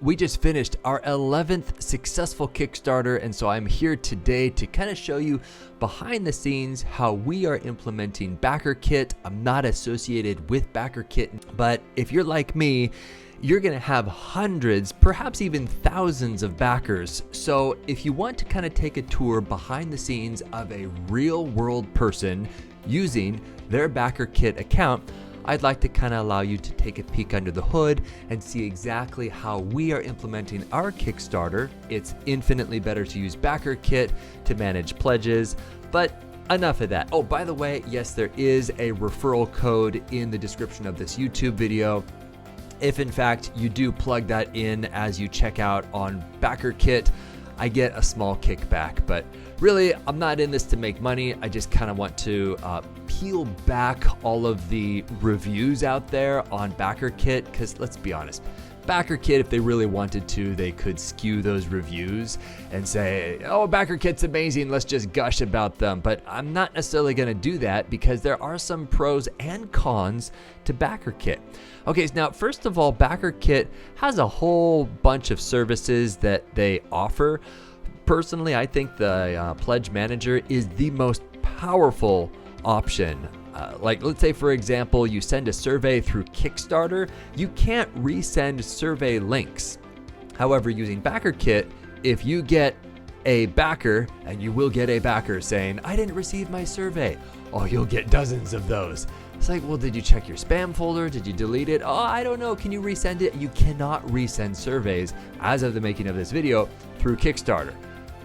we just finished our 11th successful Kickstarter, and so I'm here today to kind of show you behind the scenes how we are implementing Backerkit. I'm not associated with Backerkit, but if you're like me, you're going to have hundreds, perhaps even thousands of backers. So if you want to kind of take a tour behind the scenes of a real world person using their Backerkit account, I'd like to kind of allow you to take a peek under the hood and see exactly how we are implementing our Kickstarter. It's infinitely better to use Backerkit to manage pledges, but enough of that. Oh, by the way, yes, there is a referral code in the description of this YouTube video. If in fact you do plug that in as you check out on Backerkit, I get a small kickback, but really I'm not in this to make money. I just kind of want to peel back all of the reviews out there on Backerkit, because let's be honest, Backerkit, if they really wanted to, they could skew those reviews and say, oh, Backerkit's amazing, let's just gush about them. But I'm not necessarily going to do that because there are some pros and cons to Backerkit. Okay, so now first of all, Backerkit has a whole bunch of services that they offer. Personally, I think the Pledge Manager is the most powerful option. Like, let's say, for example, you send a survey through Kickstarter, you can't resend survey links. However, using Backerkit, if you get a backer, and you will get a backer saying, I didn't receive my survey, oh, you'll get dozens of those. It's like, well, did you check your spam folder? Did you delete it? Oh, I don't know. Can you resend it? You cannot resend surveys as of the making of this video through Kickstarter.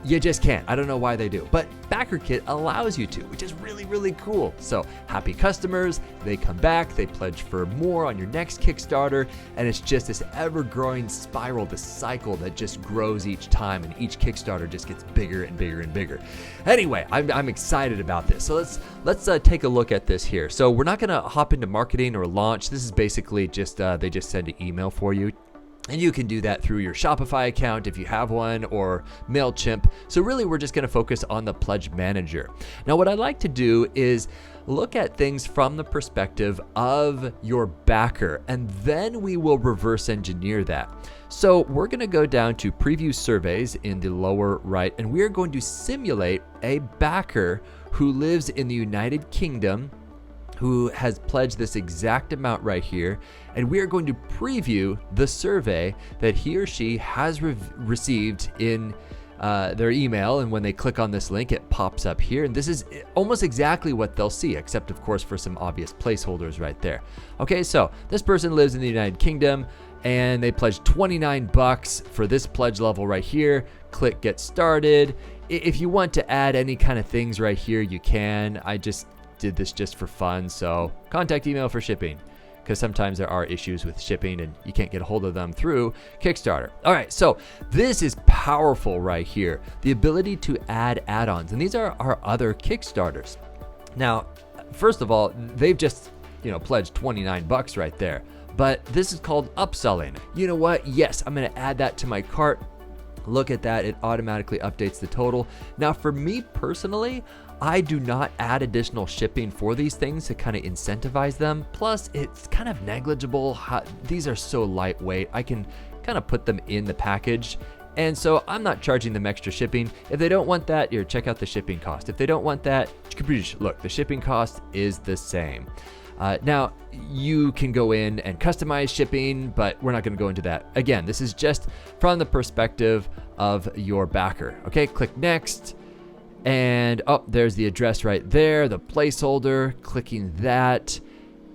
You just can't. I don't know why they do, but Backerkit allows you to, which is really, really cool. So happy customers, they come back, they pledge for more on your next Kickstarter, and it's just this ever-growing spiral, this cycle that just grows each time, and each Kickstarter just gets bigger and bigger and bigger. Anyway, I'm excited about this. So let's take a look at this here. So we're not gonna hop into marketing or launch. This is basically just, they just send an email for you. And you can do that through your Shopify account if you have one, or MailChimp. So really, we're just going to focus on the Pledge Manager. Now, what I like to do is look at things from the perspective of your backer, and then we will reverse engineer that. So we're going to go down to Preview Surveys in the lower right, and we are going to simulate a backer who lives in the United Kingdom, who has pledged this exact amount right here, and we are going to preview the survey that he or she has received in their email, and when they click on this link, it pops up here, and this is almost exactly what they'll see, except of course for some obvious placeholders right there. Okay, so this person lives in the United Kingdom, and they pledged $29 for this pledge level right here. Click Get Started. If you want to add any kind of things right here, you can. I just did this just for fun, so contact email for shipping, because sometimes there are issues with shipping and you can't get a hold of them through Kickstarter. All right, so this is powerful right here, the ability to add add-ons, and these are our other Kickstarters. Now, first of all, they've just pledged $29 right there, but this is called upselling. You know what? Yes, I'm going to add that to my cart. Look at that, it automatically updates the total. Now, for me personally, I do not add additional shipping for these things to kind of incentivize them. Plus, it's kind of negligible. These are so lightweight. I can kind of put them in the package. And so I'm not charging them extra shipping. If they don't want that, here, check out the shipping cost. If they don't want that, look, the shipping cost is the same. Now, you can go in and customize shipping, but we're not going to go into that. Again, this is just from the perspective of your backer. Okay, click Next. And there's the address right there, the placeholder, clicking that,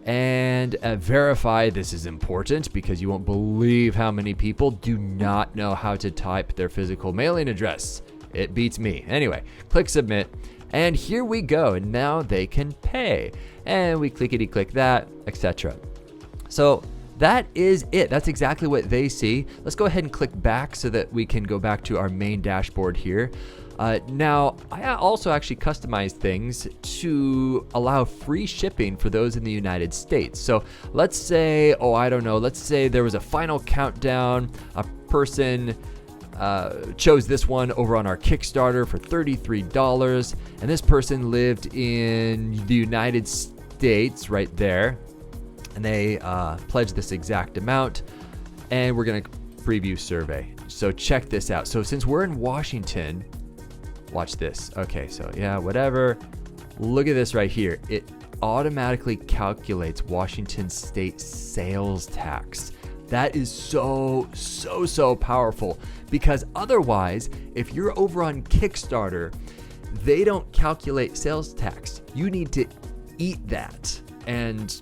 and verify. This is important because you won't believe how many people do not know how to type their physical mailing address. It beats me. Anyway, click Submit, and here we go, and now they can pay. And we clickety-click that, etc. So that is it. That's exactly what they see. Let's go ahead and click back so that we can go back to our main dashboard here. Now, I also actually customized things to allow free shipping for those in the United States. So let's say, let's say there was a final countdown, a person chose this one over on our Kickstarter for $33, and this person lived in the United States right there, and they pledged this exact amount, and we're going to preview survey. So check this out. So since we're in Washington, watch this. Okay, so yeah, whatever. Look at this right here. It automatically calculates Washington state sales tax. That is so powerful, because otherwise, if you're over on Kickstarter, they don't calculate sales tax. You need to eat that. And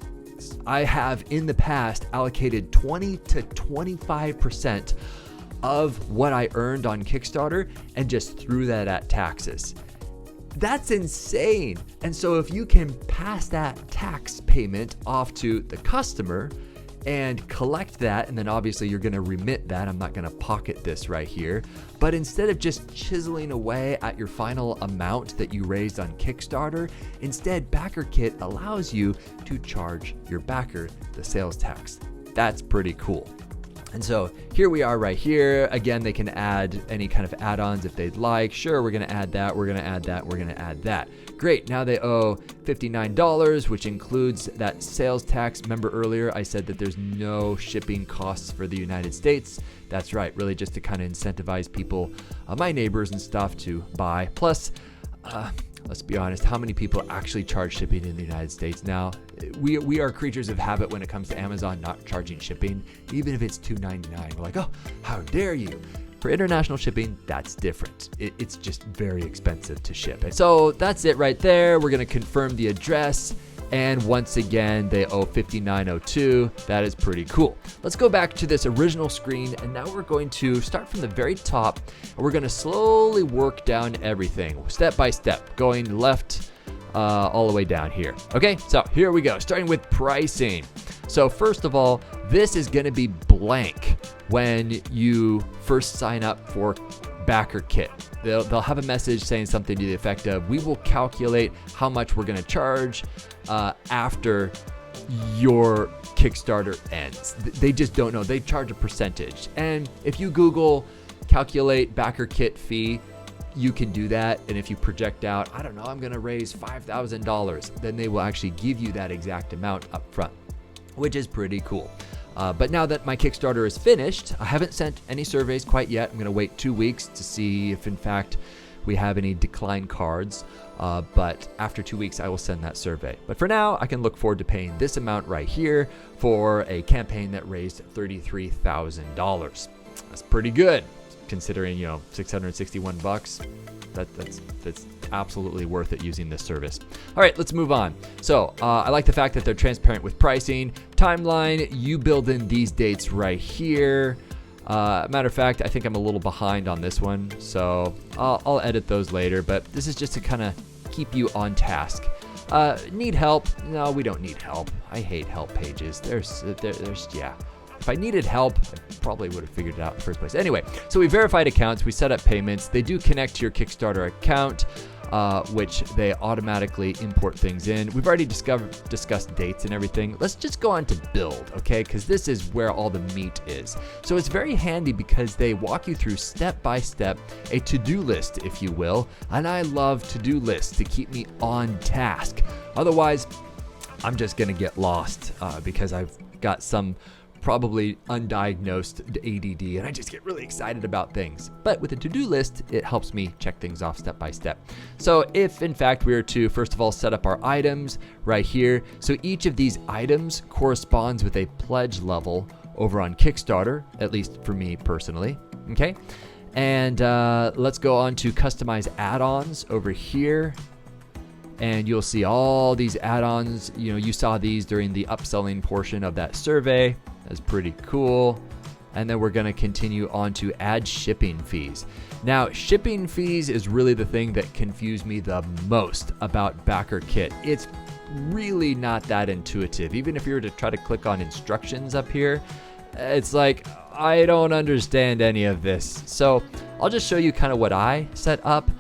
I have in the past allocated 20 to 25% of what I earned on Kickstarter and just threw that at taxes. That's insane. And so if you can pass that tax payment off to the customer and collect that, and then obviously you're gonna remit that. I'm not gonna pocket this right here. But instead of just chiseling away at your final amount that you raised on Kickstarter, instead Backerkit allows you to charge your backer the sales tax. That's pretty cool. And so here we are right here. Again, they can add any kind of add-ons if they'd like. Sure, we're gonna add that, we're gonna add that, we're gonna add that. Great, now they owe $59, which includes that sales tax. Remember earlier I said that there's no shipping costs for the United States. That's right, really just to kind of incentivize people, my neighbors and stuff, to buy. Plus, let's be honest, how many people actually charge shipping in the United States now? We are creatures of habit when it comes to Amazon not charging shipping, even if it's $2.99. We're like, oh, how dare you? For international shipping, that's different. It's just very expensive to ship. So that's it right there. We're gonna confirm the address. And once again, they owe $59.02. That is pretty cool. Let's go back to this original screen, and now we're going to start from the very top, and we're gonna slowly work down everything, step by step, going left all the way down here. Okay, so here we go, starting with pricing. So first of all, this is gonna be blank when you first sign up for Backerkit. They'll have a message saying something to the effect of, we will calculate how much we're gonna charge after your Kickstarter ends. They just don't know. They charge a percentage. And if you Google calculate Backerkit fee, you can do that. And if you project out, I don't know, I'm gonna raise $5,000, then they will actually give you that exact amount up front, which is pretty cool. But now that my Kickstarter is finished, I haven't sent any surveys quite yet. I'm gonna wait 2 weeks to see if in fact we have any decline cards. But after 2 weeks, I will send that survey. But for now, I can look forward to paying this amount right here for a campaign that raised $33,000. That's pretty good, considering, you know, 661 bucks. That's absolutely worth it using this service. All right, let's move on. So I like the fact that they're transparent with pricing. Timeline, you build in these dates right here. Matter of fact, I think I'm a little behind on this one, so I'll edit those later, but this is just to kind of keep you on task. Need help? No, we don't need help. I hate help pages. There's yeah. If I needed help, I probably would have figured it out in the first place. Anyway, so we verified accounts, we set up payments. They do connect to your Kickstarter account, which they automatically import things in. We've already discussed dates and everything. Let's just go on to build, okay? Because this is where all the meat is. So it's very handy because they walk you through step by step, a to-do list, if you will. And I love to-do lists to keep me on task. Otherwise, I'm just gonna get lost because I've got some probably undiagnosed ADD, and I just get really excited about things. But with a to-do list, it helps me check things off step by step. So if in fact we were to, first of all, set up our items right here. So each of these items corresponds with a pledge level over on Kickstarter, at least for me personally, okay? And let's go on to customize add-ons over here. And you'll see all these add-ons. You know, you saw these during the upselling portion of that survey. That's pretty cool. And then we're gonna continue on to add shipping fees. Now, shipping fees is really the thing that confused me the most about Backerkit. It's really not that intuitive. Even if you were to try to click on instructions up here, it's like, I don't understand any of this. So I'll just show you kind of what I set up,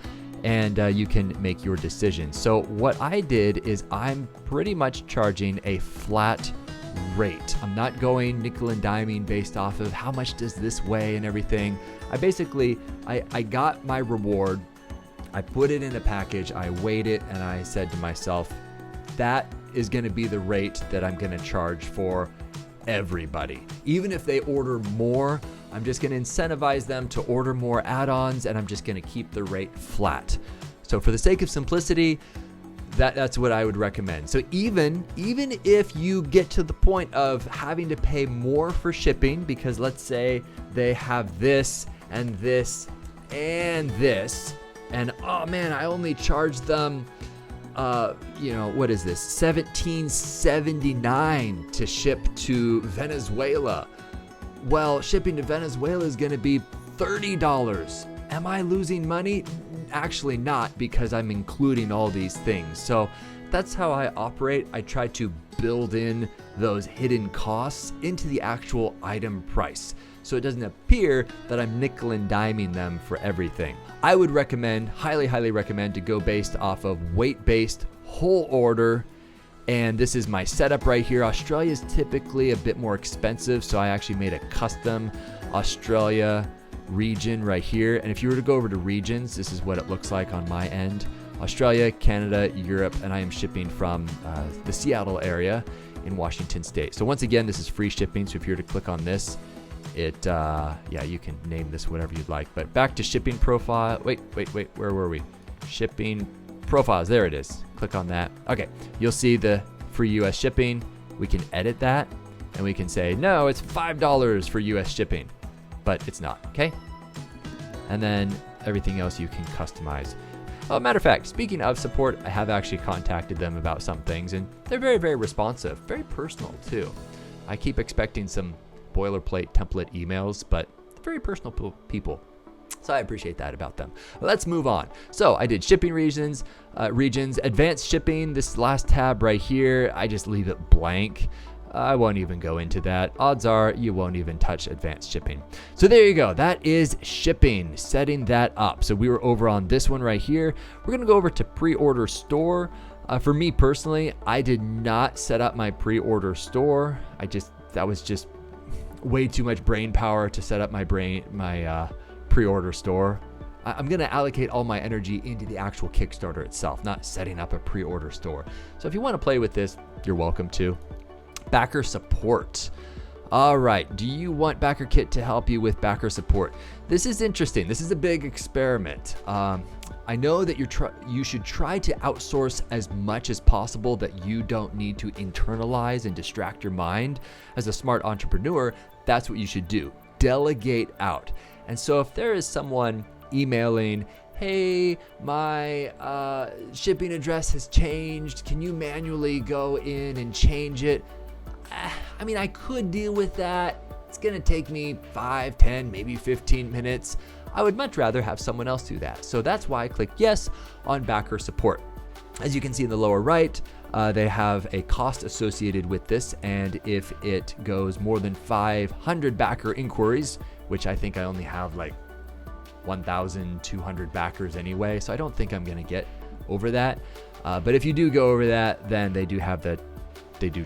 and you can make your decision. So what I did is I'm pretty much charging a flat rate. I'm not going nickel and diming based off of how much does this weigh and everything. I got my reward, I put it in a package, I weighed it, and I said to myself, that is gonna be the rate that I'm gonna charge for everybody. Even if they order more, I'm just going to incentivize them to order more add-ons, and I'm just going to keep the rate flat. So for the sake of simplicity, that's what I would recommend. So even if you get to the point of having to pay more for shipping, because let's say they have this and this and this, and oh man, I only charged them what is this, $17.79 to ship to Venezuela. Well, shipping to Venezuela is going to be $30. Am I losing money? Actually not, because I'm including all these things. So that's how I operate. I try to build in those hidden costs into the actual item price, so it doesn't appear that I'm nickel and diming them for everything. I would recommend, highly recommend, to go based off of weight-based whole order. And this is my setup right here. Australia is typically a bit more expensive, so I actually made a custom Australia region right here. And if you were to go over to regions, this is what it looks like on my end: Australia, Canada, Europe, and I am shipping from the Seattle area in Washington State. So once again, this is free shipping. So if you were to click on this, you can name this whatever you'd like. But back to shipping profile. Wait, where were we? Shipping profiles, there it is. Click on that. Okay, you'll see the free US shipping. We can edit that, and we can say, no, it's $5 for US shipping, but it's not, okay? And then everything else you can customize. Oh, matter of fact, speaking of support, I have actually contacted them about some things, and they're very responsive, very personal too. I keep expecting some boilerplate template emails, but very personal people. So I appreciate that about them. Let's move on. So I did shipping regions, advanced shipping. This last tab right here, I just leave it blank. I won't even go into that. Odds are you won't even touch advanced shipping. So there you go. That is shipping, setting that up. So we were over on this one right here. We're going to go over to Preorder Store. For me personally, I did not set up my Preorder Store. That was just way too much brain power to set up my Preorder Store. I'm going to allocate all my energy into the actual Kickstarter itself, not setting up a Preorder Store. So if you want to play with this, you're welcome to. Backer support. All right, do you want Backerkit to help you with backer support? This is interesting. This is a big experiment. I know that you should try to outsource as much as possible, that you don't need to internalize and distract your mind. As a smart entrepreneur, that's what you should do. Delegate out. And so if there is someone emailing, hey, my shipping address has changed, can you manually go in and change it? I mean, I could deal with that. It's going to take me 5, 10, maybe 15 minutes. I would much rather have someone else do that. So that's why I clicked yes on backer support. As you can see in the lower right, they have a cost associated with this. And if it goes more than 500 backer inquiries, which I think I only have like 1,200 backers anyway, so I don't think I'm going to get over that. But if you do go over that, then they do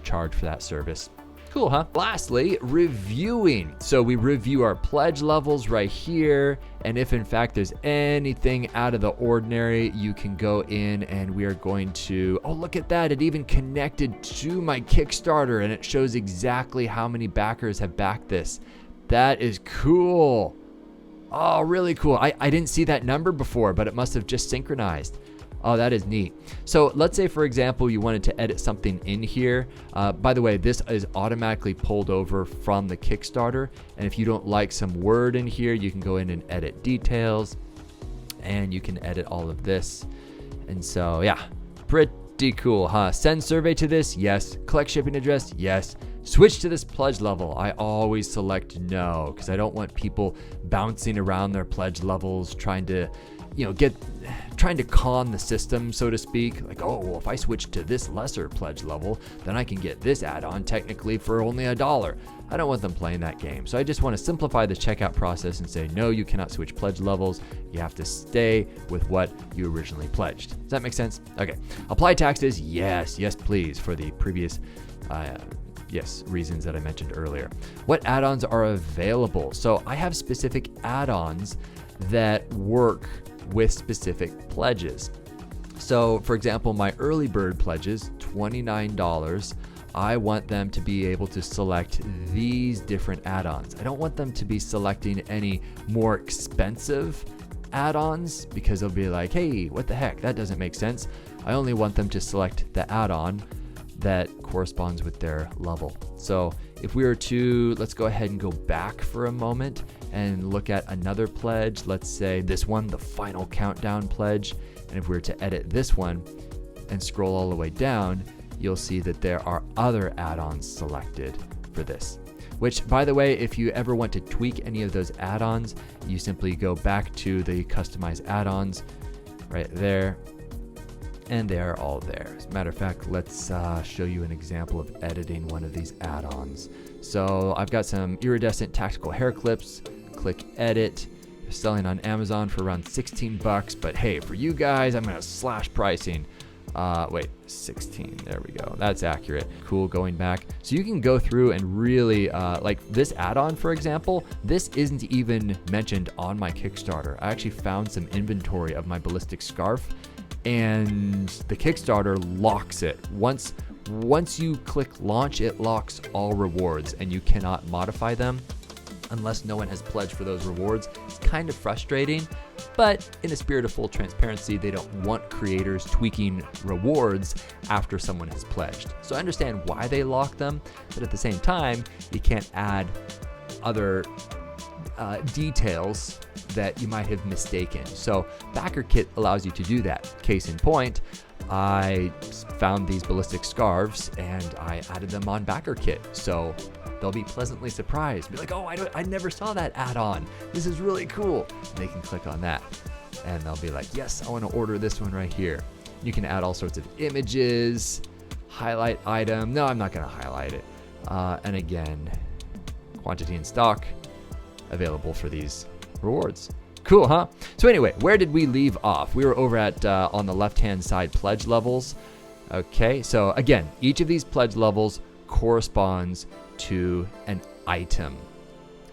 charge for that service. Cool, huh? Lastly, reviewing. So we review our pledge levels right here. And if in fact there's anything out of the ordinary, you can go in and we are going to, oh, look at that. It even connected to my Kickstarter and it shows exactly how many backers have backed this. That is cool. Oh, really cool. I didn't see that number before, but it must have just synchronized. Oh, that is neat. So let's say, for example, you wanted to edit something in here. By the way, this is automatically pulled over from the Kickstarter. And if you don't like some word in here, you can go in and edit details and you can edit all of this. And so, yeah, pretty cool, huh? Send survey to this? Yes. Collect shipping address? Yes. Switch to this pledge level. I always select no, because I don't want people bouncing around their pledge levels trying to con the system, so to speak. Like, oh, well, if I switch to this lesser pledge level, then I can get this add-on technically for only $1. I don't want them playing that game. So I just want to simplify the checkout process and say, no, you cannot switch pledge levels. You have to stay with what you originally pledged. Does that make sense? Okay. Apply taxes? Yes, please, for the previous reasons that I mentioned earlier. What add-ons are available? So I have specific add-ons that work with specific pledges. So for example, my early bird pledges, $29. I want them to be able to select these different add-ons. I don't want them to be selecting any more expensive add-ons because they'll be like, hey, what the heck, that doesn't make sense. I only want them to select the add-on that corresponds with their level. So if we were to, let's go ahead and go back for a moment and look at another pledge. Let's say this one, the final countdown pledge. And if we were to edit this one and scroll all the way down, you'll see that there are other add-ons selected for this. Which, by the way, if you ever want to tweak any of those add-ons, you simply go back to the customize add-ons right there, and they're all there. As a matter of fact, let's show you an example of editing one of these add-ons. So I've got some iridescent tactical hair clips. Click edit. They're selling on Amazon for around 16 bucks, but hey, for you guys, I'm gonna slash pricing. Wait, 16, there we go. That's accurate. Cool, going back. So you can go through and really, like this add-on, for example, this isn't even mentioned on my Kickstarter. I actually found some inventory of my ballistic scarf, and the Kickstarter locks it. Once you click launch, it locks all rewards, and you cannot modify them unless no one has pledged for those rewards. It's kind of frustrating, but in a spirit of full transparency, they don't want creators tweaking rewards after someone has pledged. So I understand why they lock them, but at the same time, you can't add other details that you might have mistaken. So Backerkit allows you to do that. Case in point, I found these ballistic scarves and I added them on Backerkit. So they'll be pleasantly surprised. Be like, oh, I never saw that add-on. This is really cool. And they can click on that and they'll be like, yes, I want to order this one right here. You can add all sorts of images, highlight item. No, I'm not going to highlight it. And again, quantity in stock available for these rewards. Cool, huh? So anyway, where did we leave off? We were over at on the left-hand side pledge levels. Okay, so again, each of these pledge levels corresponds to an item.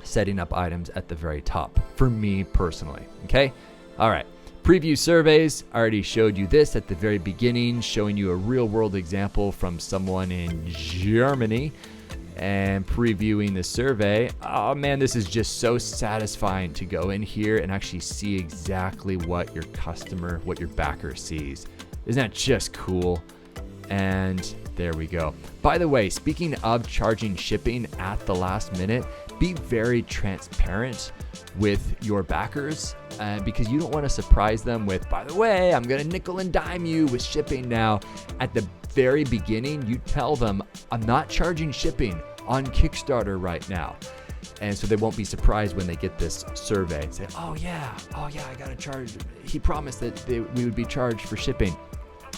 Setting up items at the very top for me personally. Okay, all right. Preview surveys. I already showed you this at the very beginning, showing you a real-world example from someone in Germany. And previewing the survey. Oh man, this is just so satisfying to go in here and actually see exactly what your customer, what your backer sees. Isn't that just cool? And there we go. By the way, speaking of charging shipping at the last minute, be very transparent with your backers because you don't want to surprise them with, by the way, I'm going to nickel and dime you with shipping now. At the very beginning, you tell them, I'm not charging shipping on Kickstarter right now. And so they won't be surprised when they get this survey and say, oh yeah, I got to charge. He promised that we would be charged for shipping.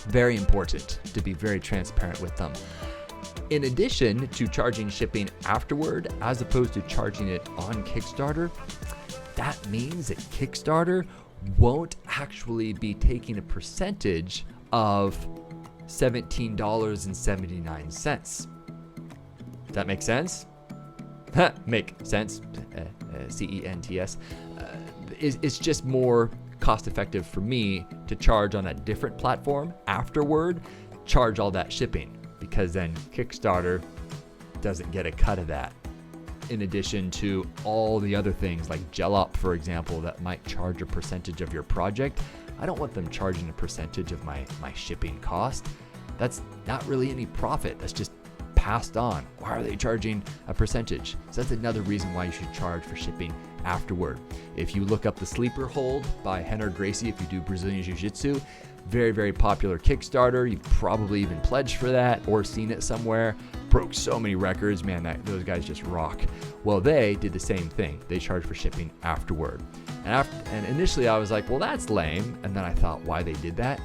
Very important to be very transparent with them. In addition to charging shipping afterward, as opposed to charging it on Kickstarter, that means that Kickstarter won't actually be taking a percentage of $17.79. Does that make sense? Make sense. CENTS. It's just more cost effective for me to charge on a different platform afterward, charge all that shipping, because then Kickstarter doesn't get a cut of that. In addition to all the other things like GelUp, for example, that might charge a percentage of your project. I don't want them charging a percentage of my shipping cost. That's not really any profit. That's just passed on. Why are they charging a percentage? So that's another reason why you should charge for shipping afterward. If you look up the Sleeper Hold by Henner Gracie, if you do Brazilian Jiu-Jitsu, very, very popular Kickstarter. You've probably even pledged for that or seen it somewhere. Broke so many records, man, those guys just rock. Well, they did the same thing. They charge for shipping afterward. And initially I was like, well, that's lame. And then I thought, why they did that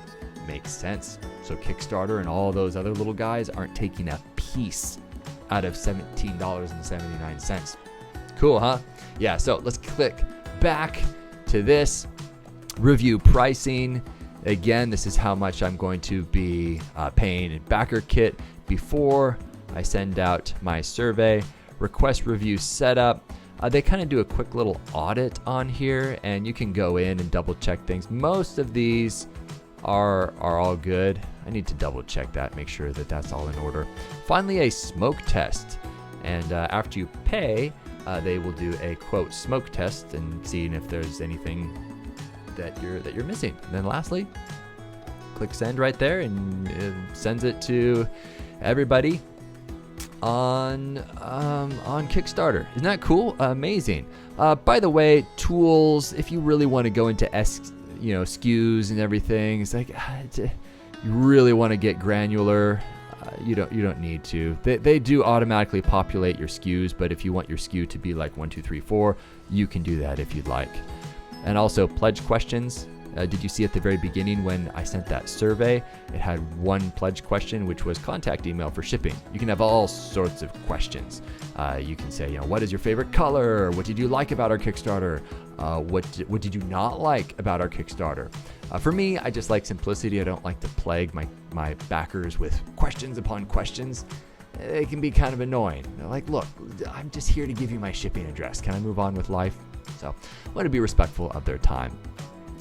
makes sense. So Kickstarter and all those other little guys aren't taking a piece out of $17.79. Cool, huh? Yeah, so let's click back to this. Review pricing. Again, this is how much I'm going to be paying in Backerkit before I send out my survey. Request review setup. They kind of do a quick little audit on here, and you can go in and double check things. Most of these are all good. I need to double check that, make sure that that's all in order. Finally, a smoke test. And after you pay, they will do a quote smoke test and seeing if there's anything that you're missing. And then lastly, click send right there, and it sends it to everybody on Kickstarter. Isn't that cool? Amazing. By the way, tools, if you really want to go into SKUs and everything, it's like you really want to get granular. You don't need to. They do automatically populate your SKUs, but if you want your SKU to be like 1, 2, 3, 4, you can do that if you'd like. And also pledge questions. Did you see at the very beginning when I sent that survey, it had one pledge question, which was contact email for shipping. You can have all sorts of questions. You can say, what is your favorite color? What did you like about our Kickstarter? What did you not like about our Kickstarter? For me, I just like simplicity. I don't like to plague my backers with questions upon questions. It can be kind of annoying. They're like, look, I'm just here to give you my shipping address. Can I move on with life? So I want to be respectful of their time.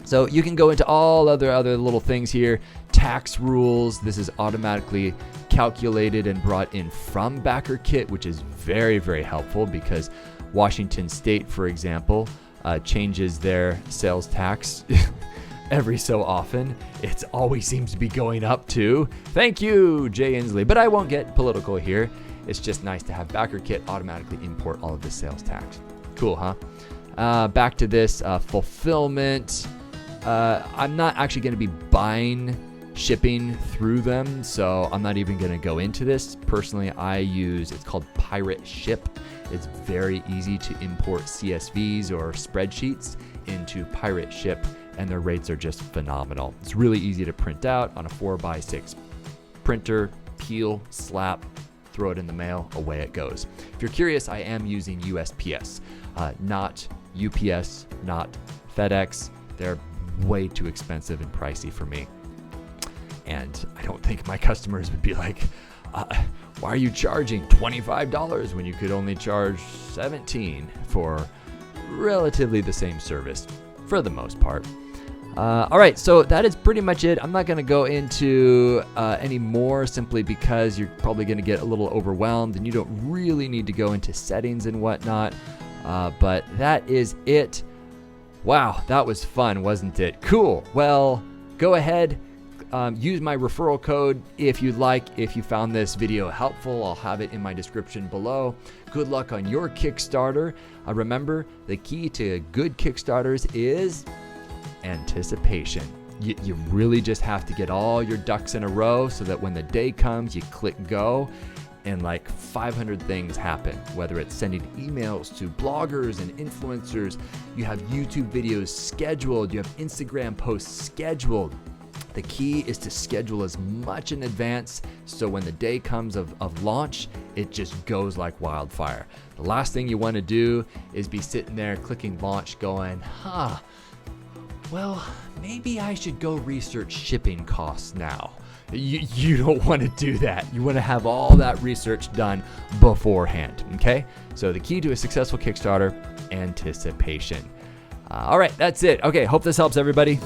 So you can go into all other little things here. Tax rules. This is automatically calculated and brought in from Backerkit, which is very, very helpful because Washington State, for example, changes their sales tax every so often. It always seems to be going up too. Thank you, Jay Inslee. But I won't get political here. It's just nice to have Backerkit automatically import all of the sales tax. Cool, huh? Back to this fulfillment. I'm not actually going to be buying shipping through them, so I'm not even going to go into this. Personally, it's called PirateShip. It's very easy to import CSVs or spreadsheets into PirateShip, and their rates are just phenomenal. It's really easy to print out on a 4x6 printer, peel, slap, throw it in the mail, away it goes. If you're curious, I am using USPS, not UPS, not FedEx. They're way too expensive and pricey for me. And I don't think my customers would be like, why are you charging $25 when you could only charge $17 for relatively the same service for the most part. All right, so that is pretty much it. I'm not going to go into any more simply because you're probably going to get a little overwhelmed and you don't really need to go into settings and whatnot. But that is it. Wow, that was fun, wasn't it? Cool. Well, go ahead, use my referral code if you'd like. If you found this video helpful, I'll have it in my description below. Good luck on your Kickstarter. Remember, the key to good Kickstarters is anticipation. You really just have to get all your ducks in a row so that when the day comes, you click go and like 500 things happen, whether it's sending emails to bloggers and influencers, you have YouTube videos scheduled, you have Instagram posts scheduled. The key is to schedule as much in advance so when the day comes of launch, it just goes like wildfire. The last thing you want to do is be sitting there clicking launch going, well, maybe I should go research shipping costs now. You don't want to do that. You want to have all that research done beforehand, okay? So the key to a successful Kickstarter, anticipation. All right, that's it. Okay, hope this helps everybody.